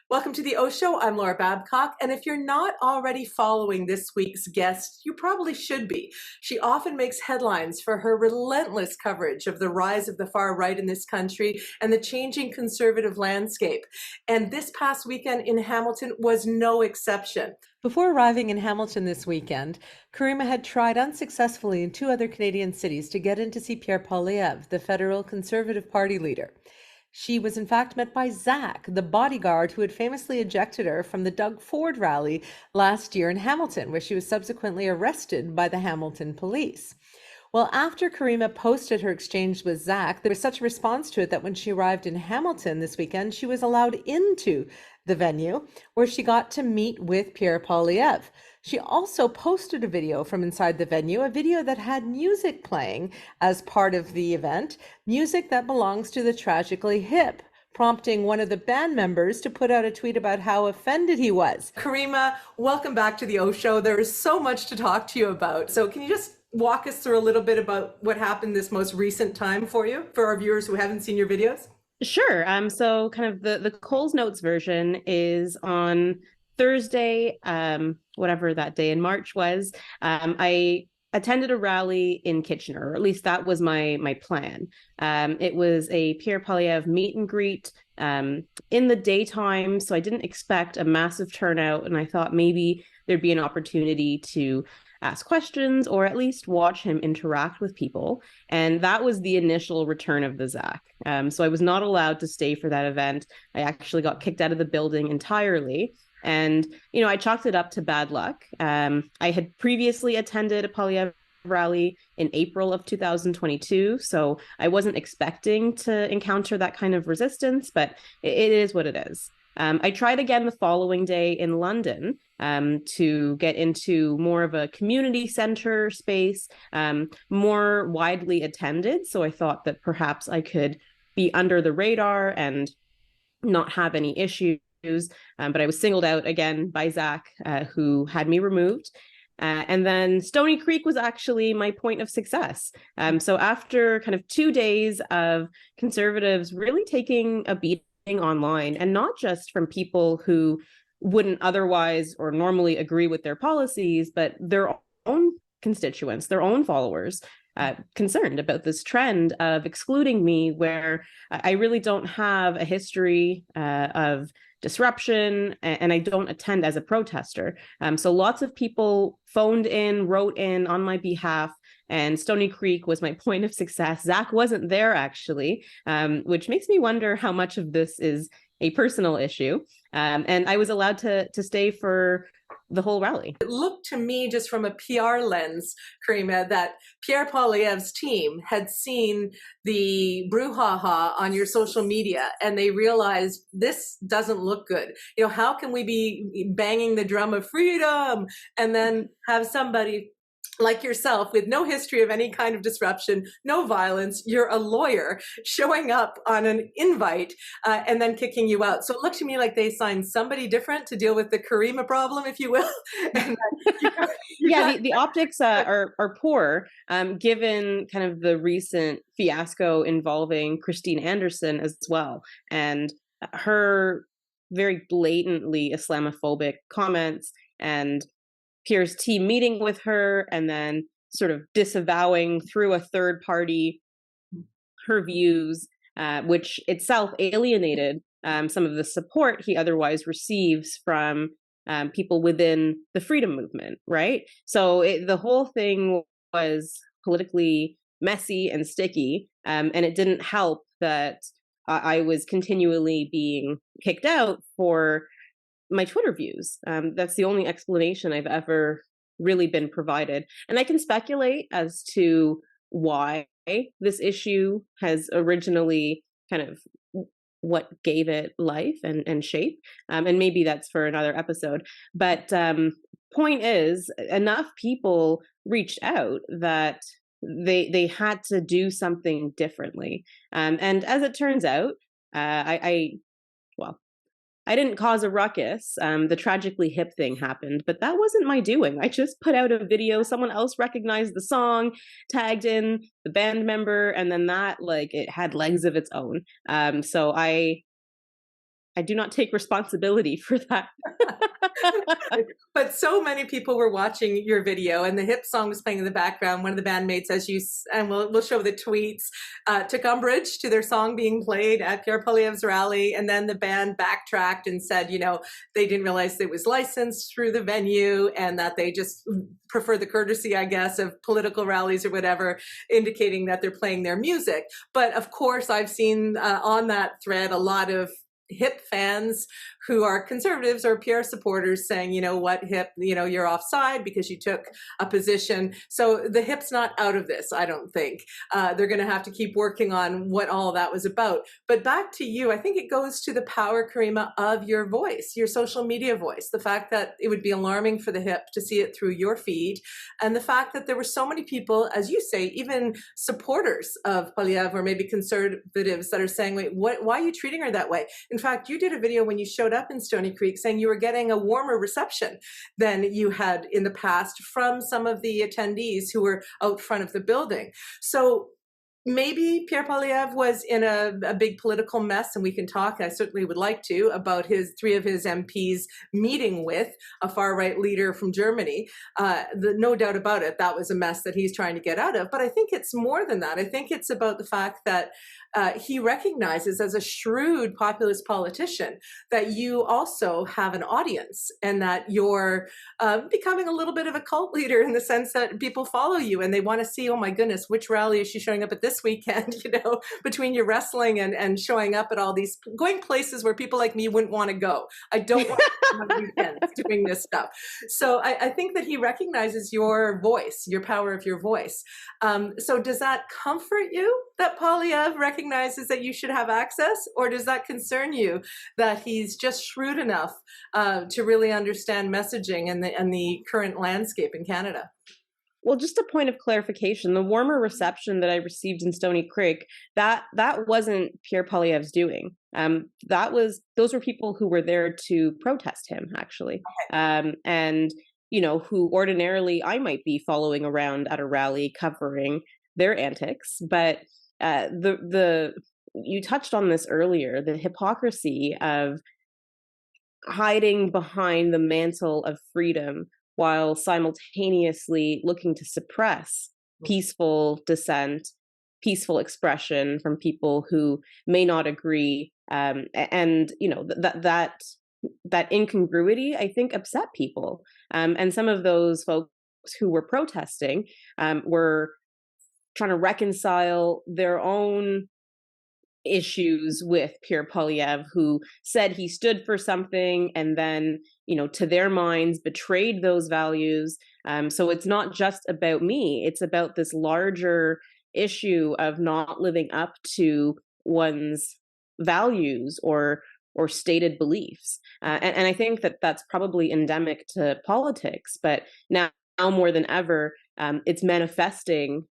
Welcome to the OShow. I'm Laura Babcock, and if you're not already following this week's guest, you probably should be. She often makes headlines for her relentless coverage of the rise of the far right in this country and the changing conservative landscape. And this past weekend in Hamilton was no exception. Before arriving in Hamilton this weekend, Caryma had tried unsuccessfully in two other Canadian cities to get in to see Pierre Poilievre, the federal Conservative Party leader. She was in fact met by Zach, the bodyguard who had famously ejected her from the Doug Ford rally last year in Hamilton, where she was subsequently arrested by the Hamilton police. Well, after Caryma posted her exchange with Zach, there was such a response to it that when she arrived in Hamilton this weekend, she was allowed into the venue where she got to meet with Pierre Poilievre. She also posted a video from inside the venue, a video that had music playing as part of the event, music that belongs to the Tragically Hip, prompting one of the band members to put out a tweet about how offended he was. Caryma, welcome back to the O Show. There is so much to talk to you about. So can you just walk us through a little bit about what happened this most recent time for you, for our viewers who haven't seen your videos? Sure. So kind of the Coles Notes version is on Thursday, whatever that day in March was. I attended a rally in Kitchener, or at least that was my plan. It was a Pierre Poilievre meet and greet in the daytime, so I didn't expect a massive turnout, and I thought maybe there'd be an opportunity to ask questions or at least watch him interact with people. And that was the initial return of the Zach. So I was not allowed to stay for that event. I actually got kicked out of the building entirely. And, I chalked it up to bad luck. I had previously attended a Poilievre rally in April of 2022. So I wasn't expecting to encounter that kind of resistance, but it is what it is. I tried again the following day in London to get into more of a community center space, more widely attended. So I thought that perhaps I could be under the radar and not have any issues. But I was singled out again by Zach, who had me removed. And then Stoney Creek was actually my point of success. So after kind of 2 days of conservatives really taking a beating online, and not just from people who wouldn't otherwise or normally agree with their policies, but their own constituents, their own followers, concerned about this trend of excluding me, where I really don't have a history of disruption, and I don't attend as a protester. So lots of people phoned in, wrote in on my behalf, and Stoney Creek was my point of success. Zach wasn't there, actually, which makes me wonder how much of this is a personal issue. And I was allowed to stay for the whole rally. It looked to me, just from a PR lens, Caryma, that Pierre Poilievre's team had seen the brouhaha on your social media, and they realized this doesn't look good. How can we be banging the drum of freedom and then have somebody like yourself, with no history of any kind of disruption, no violence, you're a lawyer, showing up on an invite and then kicking you out? So it looked to me like they signed somebody different to deal with the Caryma problem, if you will. Yeah, the optics are poor, given kind of the recent fiasco involving Christine Anderson as well, and her very blatantly Islamophobic comments, and Pierre's team meeting with her and then sort of disavowing through a third party her views, which itself alienated some of the support he otherwise receives from people within the freedom movement, right? So the whole thing was politically messy and sticky, and it didn't help that I was continually being kicked out for my Twitter views. That's the only explanation I've ever really been provided. And I can speculate as to why this issue has originally kind of what gave it life and shape. And maybe that's for another episode. But point is, enough people reached out that they had to do something differently. And as it turns out, I didn't cause a ruckus. The Tragically Hip thing happened, but that wasn't my doing. I just put out a video. Someone else recognized the song, tagged in the band member, and then it had legs of its own. So I I do not take responsibility for that. But so many people were watching your video, and the Hip song was playing in the background. One of the bandmates, and we'll show the tweets, took umbrage to their song being played at Pierre Poilievre's rally, and then the band backtracked and said, they didn't realize it was licensed through the venue, and that they just prefer the courtesy, I guess, of political rallies or whatever, indicating that they're playing their music. But of course, I've seen on that thread a lot of Hip fans who are conservatives or Pierre supporters saying, what, Hip, you're offside because you took a position. So the Hip's not out of this, I don't think. They're going to have to keep working on what all that was about. But back to you, I think it goes to the power, Caryma, of your voice, your social media voice, the fact that it would be alarming for the Hip to see it through your feed, and the fact that there were so many people, as you say, even supporters of Poilievre or maybe conservatives that are saying, wait, why are you treating her that way? In fact, you did a video when you showed up in Stoney Creek saying you were getting a warmer reception than you had in the past from some of the attendees who were out front of the building. So maybe Pierre Poilievre was in a big political mess, and we can talk, I certainly would like to, about three of his MPs meeting with a far-right leader from Germany. No doubt about it, that was a mess that he's trying to get out of. But I think it's more than that. I think it's about the fact that he recognizes, as a shrewd populist politician, that you also have an audience, and that you're becoming a little bit of a cult leader in the sense that people follow you and they want to see, oh my goodness, which rally is she showing up at this weekend, between your wrestling and showing up at all these, going places where people like me wouldn't want to go. I don't want to have weekends doing this stuff. So I think that he recognizes your voice, your power of your voice. So does that comfort you that Poilievre recognizes that you should have access, or does that concern you that he's just shrewd enough to really understand messaging and the current landscape in Canada? Well, just a point of clarification, the warmer reception that I received in Stoney Creek, that wasn't Pierre Poilievre's doing. Those were people who were there to protest him, actually. And who ordinarily I might be following around at a rally covering their antics. But you touched on this earlier, the hypocrisy of hiding behind the mantle of freedom while simultaneously looking to suppress peaceful dissent, peaceful expression from people who may not agree. And that incongruity, I think, upset people. And some of those folks who were protesting were trying to reconcile their own issues with Pierre Poilievre, who said he stood for something and then, to their minds, betrayed those values. So it's not just about me. It's about this larger issue of not living up to one's values or stated beliefs. And I think that that's probably endemic to politics, but now more than ever, it's manifesting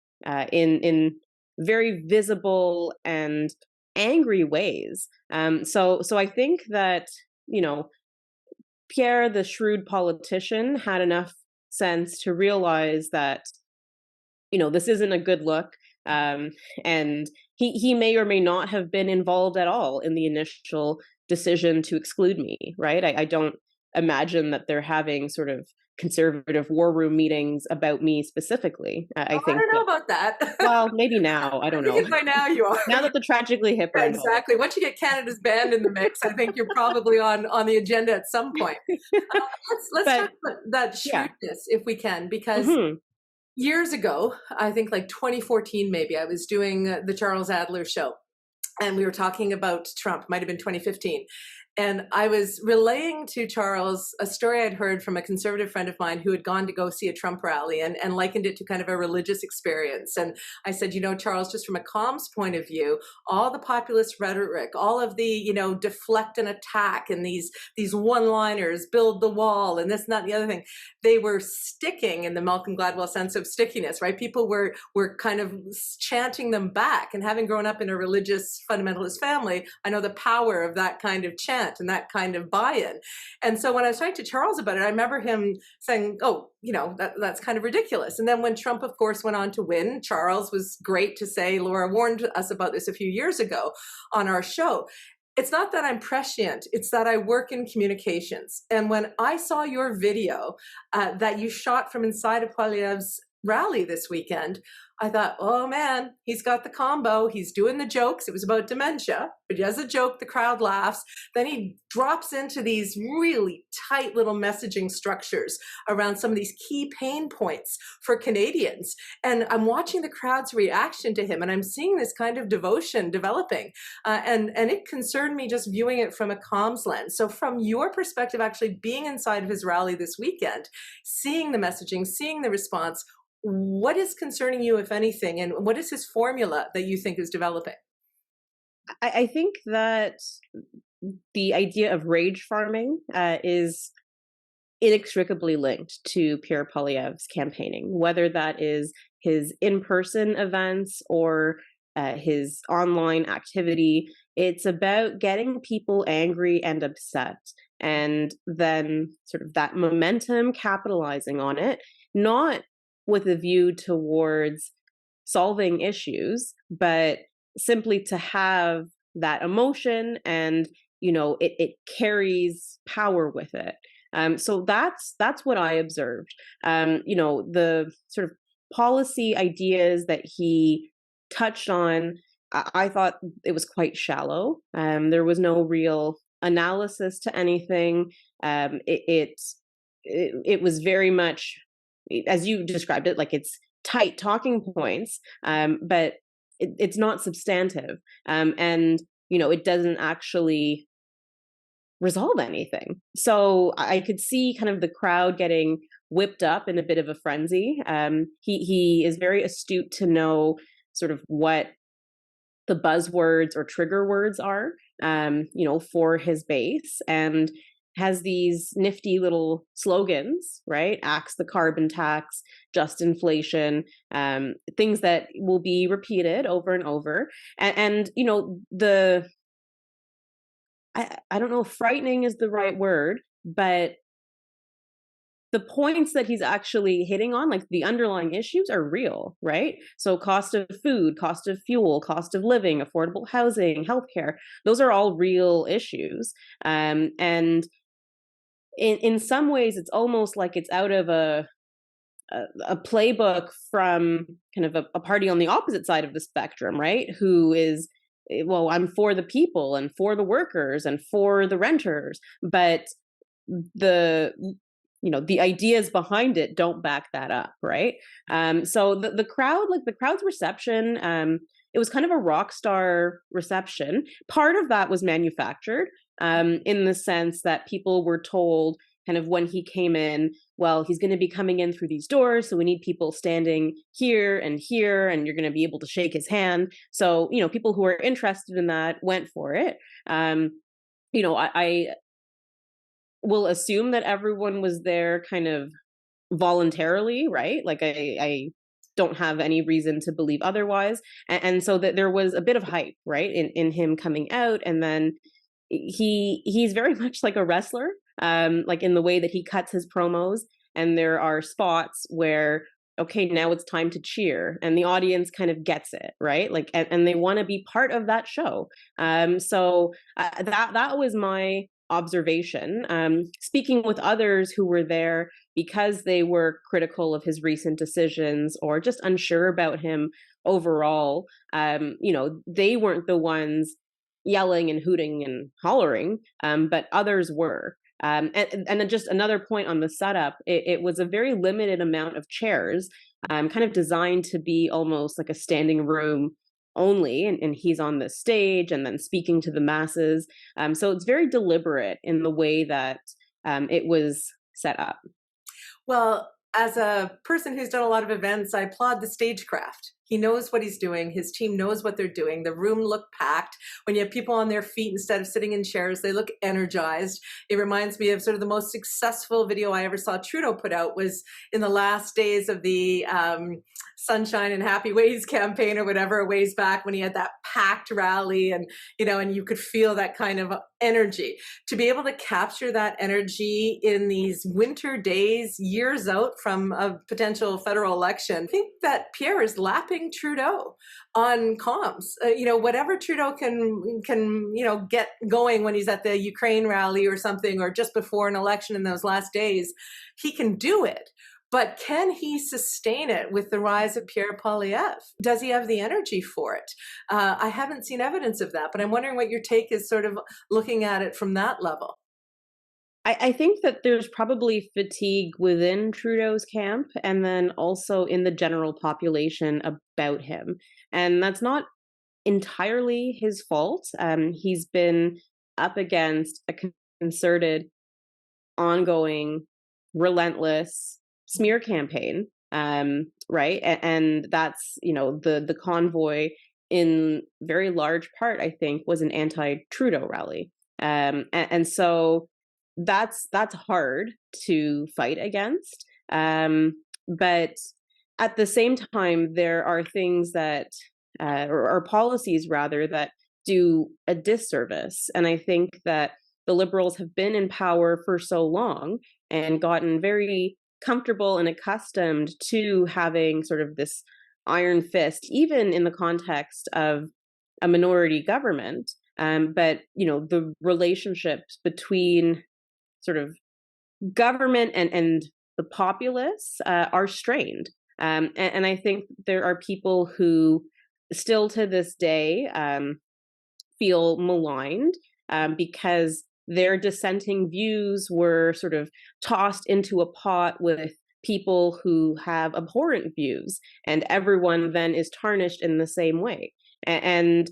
in very visible and angry ways. So I think that, Pierre, the shrewd politician, had enough sense to realize that, this isn't a good look. And he may or may not have been involved at all in the initial decision to exclude me, right? I don't imagine that they're having sort of conservative war room meetings about me specifically. I think I don't know about that. Well, maybe now. I don't know. By now you are. Now that the Tragically Hip are involved. Exactly. Once you get Canada's band in the mix, I think you're probably on the agenda at some point. Let's talk about that shrewdness, if we can, because years ago, I think like 2014 maybe, I was doing the Charles Adler show, and we were talking about Trump, might have been 2015. And I was relaying to Charles a story I'd heard from a conservative friend of mine who had gone to go see a Trump rally and likened it to kind of a religious experience. And I said, Charles, just from a comms point of view, all the populist rhetoric, all of the, deflect and attack and these one-liners, build the wall and this and that and the other thing, they were sticking in the Malcolm Gladwell sense of stickiness, right? People were kind of chanting them back. And having grown up in a religious fundamentalist family, I know the power of that kind of chant and that kind of buy-in. And so when I was talking to Charles about it, I remember him saying, oh, that's kind of ridiculous. And then when Trump, of course, went on to win, Charles was great to say, Laura warned us about this a few years ago on our show. It's not that I'm prescient, it's that I work in communications. And when I saw your video that you shot from inside of Poilievre's rally this weekend, I thought, oh man, he's got the combo. He's doing the jokes. It was about dementia, but he does a joke, the crowd laughs. Then he drops into these really tight little messaging structures around some of these key pain points for Canadians. And I'm watching the crowd's reaction to him, and I'm seeing this kind of devotion developing. And it concerned me just viewing it from a comms lens. So from your perspective, actually being inside of his rally this weekend, seeing the messaging, seeing the response, what is concerning you, if anything, and what is his formula that you think is developing? I think that the idea of rage farming is inextricably linked to Pierre Poilievre's campaigning, whether that is his in-person events or his online activity. It's about getting people angry and upset, and then sort of that momentum capitalizing on it, not with a view towards solving issues, but simply to have that emotion, and it carries power with it. So that's what I observed. The sort of policy ideas that he touched on, I thought it was quite shallow. There was no real analysis to anything. It was very much, as you described it, like it's tight talking points, but it's not substantive, and it doesn't actually resolve anything. So I could see kind of the crowd getting whipped up in a bit of a frenzy. He is very astute to know sort of what the buzzwords or trigger words are, for his base, and has these nifty little slogans, right? Axe the carbon tax, just inflation, things that will be repeated over and over. And I don't know if frightening is the right word, but the points that he's actually hitting on, like the underlying issues, are real, right? So cost of food, cost of fuel, cost of living, affordable housing, healthcare, those are all real issues. And in some ways, it's almost like it's out of a playbook from kind of a party on the opposite side of the spectrum, right? Who is, well, I'm for the people and for the workers and for the renters, but the ideas behind it don't back that up, right? So the crowd, like the crowd's reception, it was kind of a rock star reception. Part of that was manufactured, in the sense that people were told kind of when he came in, well, he's going to be coming in through these doors, so we need people standing here, and you're going to be able to shake his hand. So, people who are interested in that went for it. I will assume that everyone was there kind of voluntarily, right? Like I don't have any reason to believe otherwise. And so that there was a bit of hype, right, in him coming out. And then he's very much like a wrestler, like in the way that he cuts his promos. And there are spots where, okay, now it's time to cheer, and the audience kind of gets it, right? Like, and they want to be part of that show. So that was my observation. Speaking with others who were there because they were critical of his recent decisions or just unsure about him overall, they weren't the ones yelling and hooting and hollering, but others were. And just another point on the setup, it was a very limited amount of chairs, kind of designed to be almost like a standing room only, and he's on the stage and then speaking to the masses. So it's very deliberate in the way that it was set up. Well, as a person who's done a lot of events, I applaud the stagecraft. He knows what he's doing. His team knows what they're doing. The room looked packed. When you have people on their feet instead of sitting in chairs, they look energized. It reminds me of sort of the most successful video I ever saw Trudeau put out was in the last days of the Sunshine and Happy Ways campaign or whatever, a ways back, when he had that packed rally, and and you could feel that kind of energy. To be able to capture that energy in these winter days, years out from a potential federal election, I think that Pierre is lapping slapping Trudeau on comms. Whatever Trudeau can get going when he's at the Ukraine rally or something, or just before an election in those last days, he can do it. But can he sustain it with the rise of Pierre Poilievre? Does he have the energy for it? I haven't seen evidence of that, but I'm wondering what your take is, sort of looking at it from that level. I think that there's probably fatigue within Trudeau's camp, and then also in the general population about him. And that's not entirely his fault. He's been up against a concerted, ongoing, relentless smear campaign, right? And that's, the convoy in very large part, I think, was an anti-Trudeau rally. And so that's hard to fight against. But at the same time, there are things that, or policies rather, that do a disservice. And I think that the Liberals have been in power for so long and gotten very comfortable and accustomed to having sort of this iron fist, even in the context of a minority government. But, the relationships between sort of government and the populace are strained. And I think there are people who still to this day feel maligned because their dissenting views were sort of tossed into a pot with people who have abhorrent views, and everyone then is tarnished in the same way. And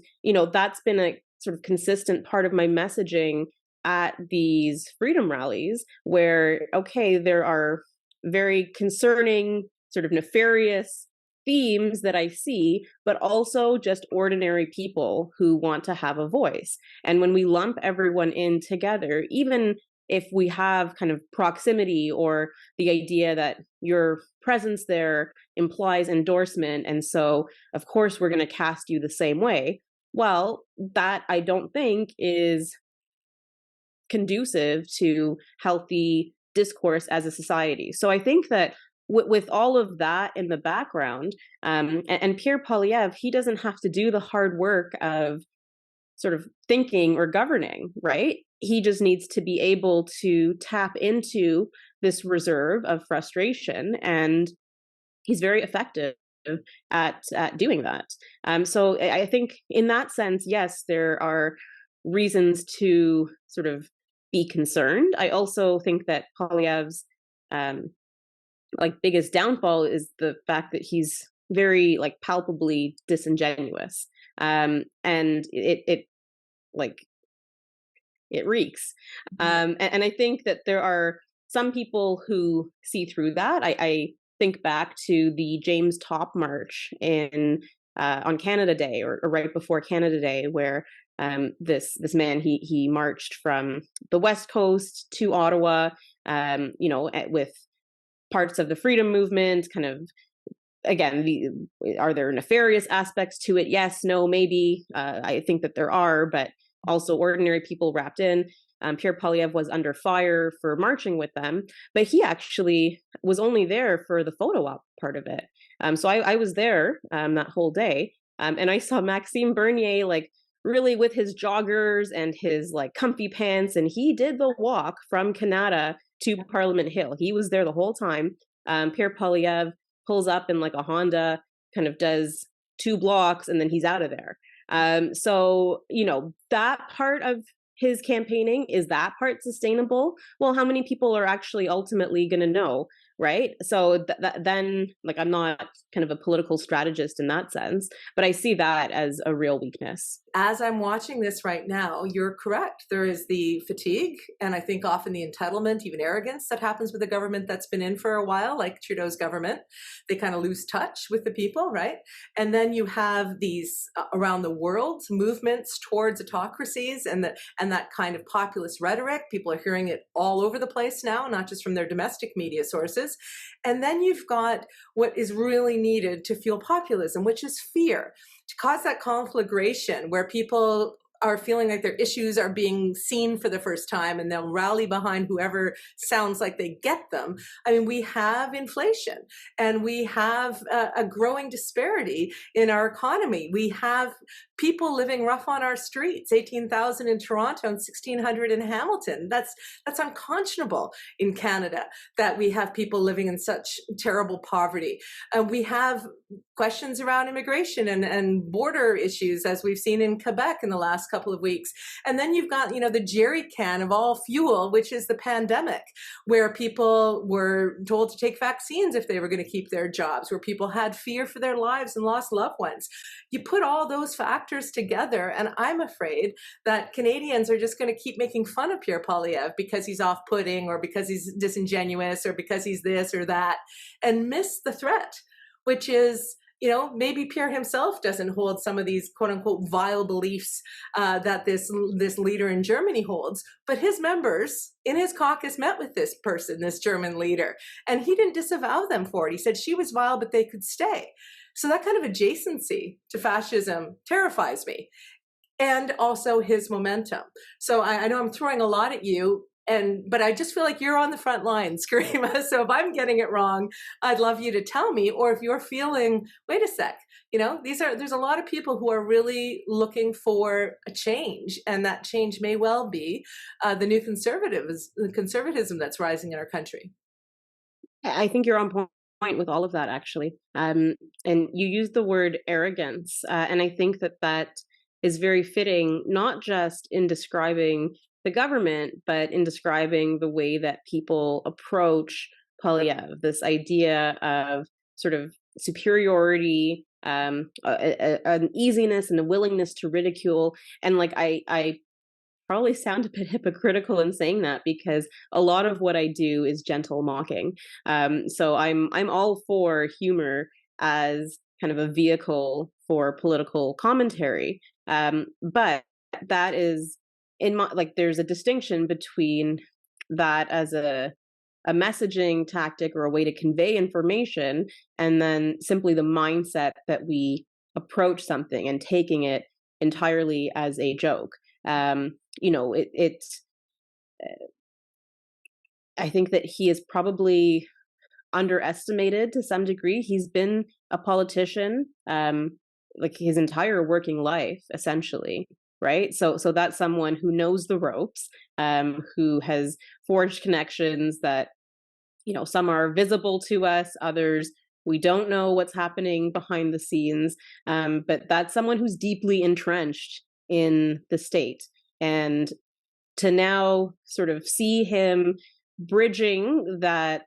that's been a sort of consistent part of my messaging at these freedom rallies, where, okay, there are very concerning, sort of nefarious themes that I see, but also just ordinary people who want to have a voice. And when we lump everyone in together, even if we have kind of proximity or the idea that your presence there implies endorsement, and so of course we're going to cast you the same way, well, that I don't think is conducive to healthy discourse as a society. So I think that with all of that in the background, and Pierre Poilievre, he doesn't have to do the hard work of sort of thinking or governing, right? He just needs to be able to tap into this reserve of frustration, and he's very effective at doing that. So I think in that sense, yes, there are reasons to sort of be concerned. I also think that Poilievre's biggest downfall is the fact that he's very palpably disingenuous, and it reeks. And I think that there are some people who see through that. I think back to the James Top March on Canada Day, or right before Canada Day, where this man he marched from the West Coast to Ottawa, with parts of the freedom movement. Kind of, again, are there nefarious aspects to it? Yes, no, maybe. I think that there are, but also ordinary people wrapped in. Pierre Poilievre was under fire for marching with them, but he actually was only there for the photo op part of it. So I was there that whole day, and I saw Maxime Bernier really with his joggers and his comfy pants, and he did the walk from Canada to Parliament Hill. He was there the whole time. Pierre Poilievre pulls up in a Honda, kind of does 2 blocks, and then he's out of there. So that part of his campaigning, is that part sustainable? Well, how many people are actually ultimately going to know, right? So then, I'm not kind of a political strategist in that sense, but I see that as a real weakness. As I'm watching this right now, you're correct. There is the fatigue, and I think often the entitlement, even arrogance, that happens with a government that's been in for a while, like Trudeau's government. They kind of lose touch with the people, right? And then you have these around the world movements towards autocracies, and that kind of populist rhetoric. People are hearing it all over the place now, not just from their domestic media sources. And then you've got what is really needed to fuel populism, which is fear, to cause that conflagration where people are feeling like their issues are being seen for the first time, and they'll rally behind whoever sounds like they get them. I mean, we have inflation, and we have a growing disparity in our economy. We have people living rough on our streets, 18,000 in Toronto and 1,600 in Hamilton. That's unconscionable in Canada, that we have people living in such terrible poverty. We have questions around immigration and border issues, as we've seen in Quebec in the last couple of weeks. And then you've got, the jerry can of all fuel, which is the pandemic, where people were told to take vaccines if they were going to keep their jobs, where people had fear for their lives and lost loved ones. You put all those factors together, and I'm afraid that Canadians are just going to keep making fun of Pierre Poilievre because he's off-putting, or because he's disingenuous, or because he's this or that, and miss the threat, which is, maybe Pierre himself doesn't hold some of these quote unquote vile beliefs that this leader in Germany holds, but his members in his caucus met with this person, this German leader, and he didn't disavow them for it. He said she was vile, but they could stay. So that kind of adjacency to fascism terrifies me, and also his momentum. So I know I'm throwing a lot at you, but I just feel like you're on the front lines, Caryma. So if I'm getting it wrong, I'd love you to tell me. Or if you're feeling, wait a sec, there's a lot of people who are really looking for a change, and that change may well be the new conservatism that's rising in our country. I think you're on point with all of that, actually. And you used the word arrogance, and I think that is very fitting, not just in describing the government, but in describing the way that people approach Poilievre, this idea of sort of superiority, an easiness and a willingness to ridicule. And I probably sound a bit hypocritical in saying that, because a lot of what I do is gentle mocking. So I'm all for humor as kind of a vehicle for political commentary. But that is, there's a distinction between that as a messaging tactic or a way to convey information, and then simply the mindset that we approach something and taking it entirely as a joke. I think that he is probably underestimated to some degree. He's been a politician his entire working life, essentially. Right. So that's someone who knows the ropes, who has forged connections that, some are visible to us, others we don't know what's happening behind the scenes. But that's someone who's deeply entrenched in the state. And to now sort of see him bridging that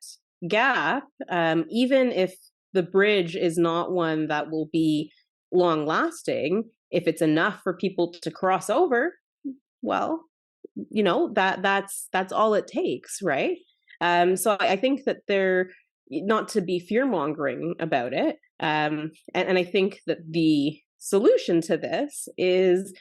gap, even if the bridge is not one that will be long lasting, if it's enough for people to cross over, well, that's all it takes, right? So I think that they're not to be fear mongering about it, and I think that the solution to this is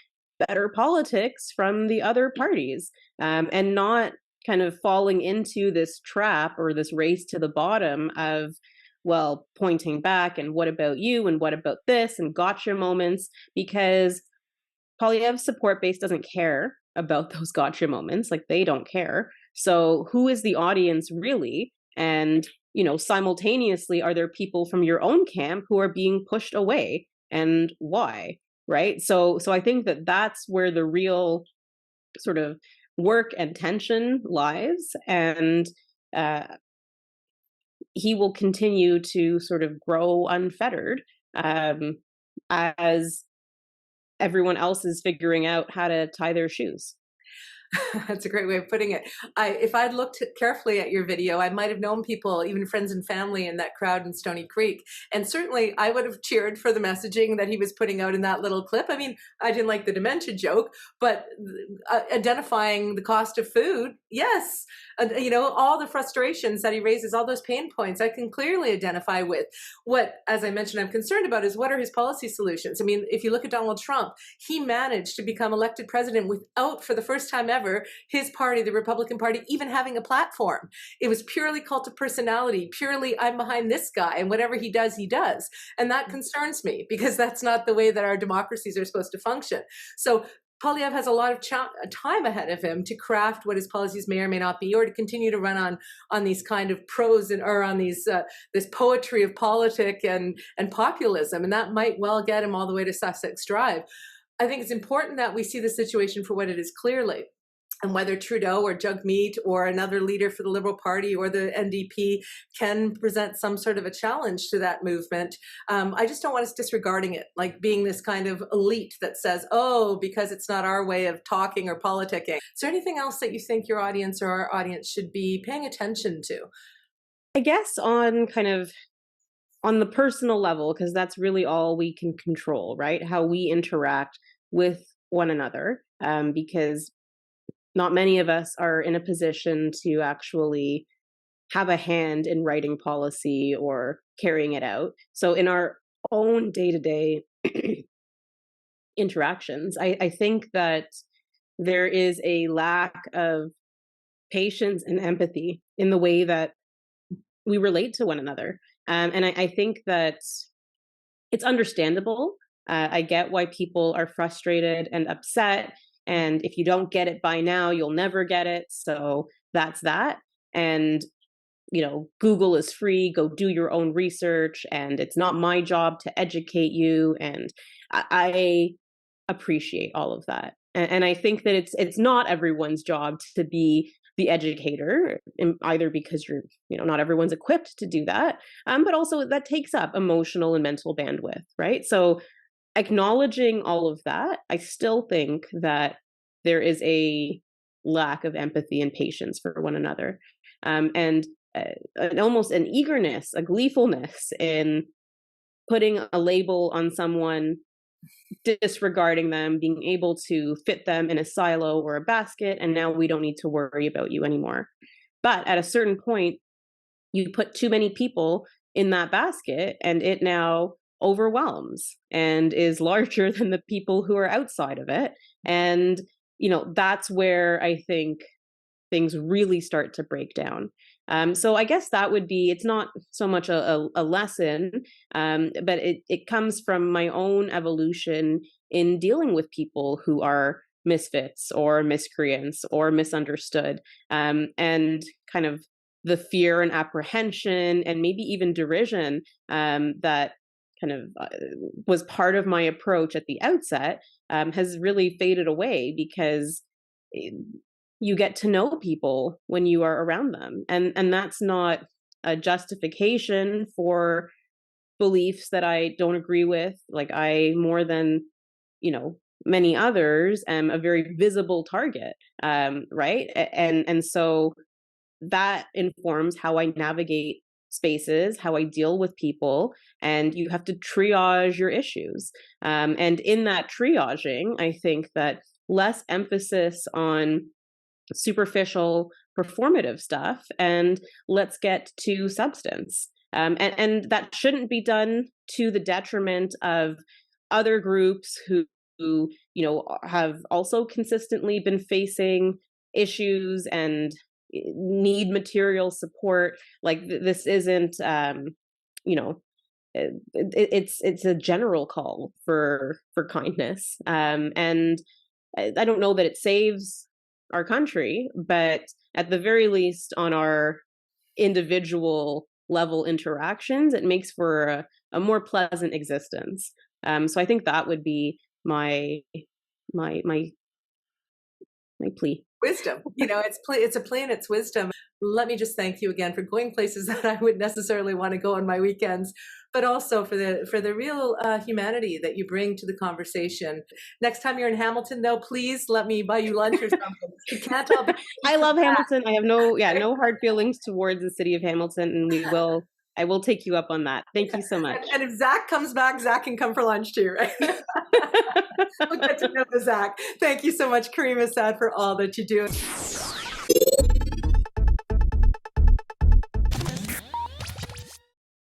better politics from the other parties, and not kind of falling into this trap or this race to the bottom of, well, pointing back and what about you and what about this and gotcha moments, because Poilievre's support base doesn't care about those gotcha moments. They don't care. So who is the audience really? And, simultaneously, are there people from your own camp who are being pushed away, and why? Right. So I think that that's where the real sort of work and tension lies. And, he will continue to sort of grow unfettered as everyone else is figuring out how to tie their shoes. That's a great way of putting it. If I'd looked carefully at your video, I might have known people, even friends and family in that crowd in Stoney Creek. And certainly I would have cheered for the messaging that he was putting out in that little clip. I mean, I didn't like the dementia joke, but identifying the cost of food, yes. All the frustrations that he raises, all those pain points, I can clearly identify with. What, as I mentioned, I'm concerned about is what are his policy solutions? I mean, if you look at Donald Trump, he managed to become elected president without, for the first time ever, his party, the Republican Party, even having a platform. It was purely cult of personality, purely I'm behind this guy, and whatever he does, he does. And that concerns me, because that's not the way that our democracies are supposed to function. So Poilievre has a lot of time ahead of him to craft what his policies may or may not be, or to continue to run on these kind of prose or on these this poetry of politic and populism, and that might well get him all the way to Sussex Drive. I think it's important that we see the situation for what it is clearly. And whether Trudeau or Jagmeet or another leader for the Liberal Party or the NDP can present some sort of a challenge to that movement, I just don't want us disregarding it, like being this kind of elite that says, oh, because it's not our way of talking or politicking. Is there anything else that you think your audience or our audience should be paying attention to? I guess on the personal level, because that's really all we can control, right? How we interact with one another, because not many of us are in a position to actually have a hand in writing policy or carrying it out. So in our own day-to-day interactions, I think that there is a lack of patience and empathy in the way that we relate to one another. And I think that it's understandable. I get why people are frustrated and upset. And if you don't get it by now, you'll never get it. So that's that. And, Google is free. Go do your own research. And it's not my job to educate you. And I appreciate all of that. And I think that it's not everyone's job to be the educator, either because not everyone's equipped to do that, but also that takes up emotional and mental bandwidth, right? So acknowledging all of that, I still think that there is a lack of empathy and patience for one another, and almost an eagerness, a gleefulness in putting a label on someone, disregarding them, being able to fit them in a silo or a basket, and now we don't need to worry about you anymore. But at a certain point, you put too many people in that basket, and it now overwhelms and is larger than the people who are outside of it. And, that's where I think things really start to break down. So I guess that would be, it's not so much a lesson, but it comes from my own evolution in dealing with people who are misfits or miscreants or misunderstood, and kind of the fear and apprehension and maybe even derision that kind of was part of my approach at the outset has really faded away, because you get to know people when you are around them. And that's not a justification for beliefs that I don't agree with. Like, I, more than, many others, am a very visible target, right? And so that informs how I navigate spaces, how I deal with people, and you have to triage your issues. And in that triaging, I think that less emphasis on superficial performative stuff, and let's get to substance. And that shouldn't be done to the detriment of other groups who have also consistently been facing issues and need material support. Like, this isn't, it's a general call for kindness. And I don't know that it saves our country, but at the very least, on our individual level interactions, it makes for a more pleasant existence. So I think that would be my plea. Wisdom, it's a plea and it's wisdom. Let me just thank you again for going places that I would necessarily want to go on my weekends, but also for the real humanity that you bring to the conversation. Next time you're in Hamilton, though, please let me buy you lunch or something. You can't tell. I love Hamilton. I have no hard feelings towards the city of Hamilton, and I will take you up on that. Thank you so much. And if Zach comes back, Zach can come for lunch too, right? We'll get to know the Zach. Thank you so much, Caryma Sa'd, for all that you do.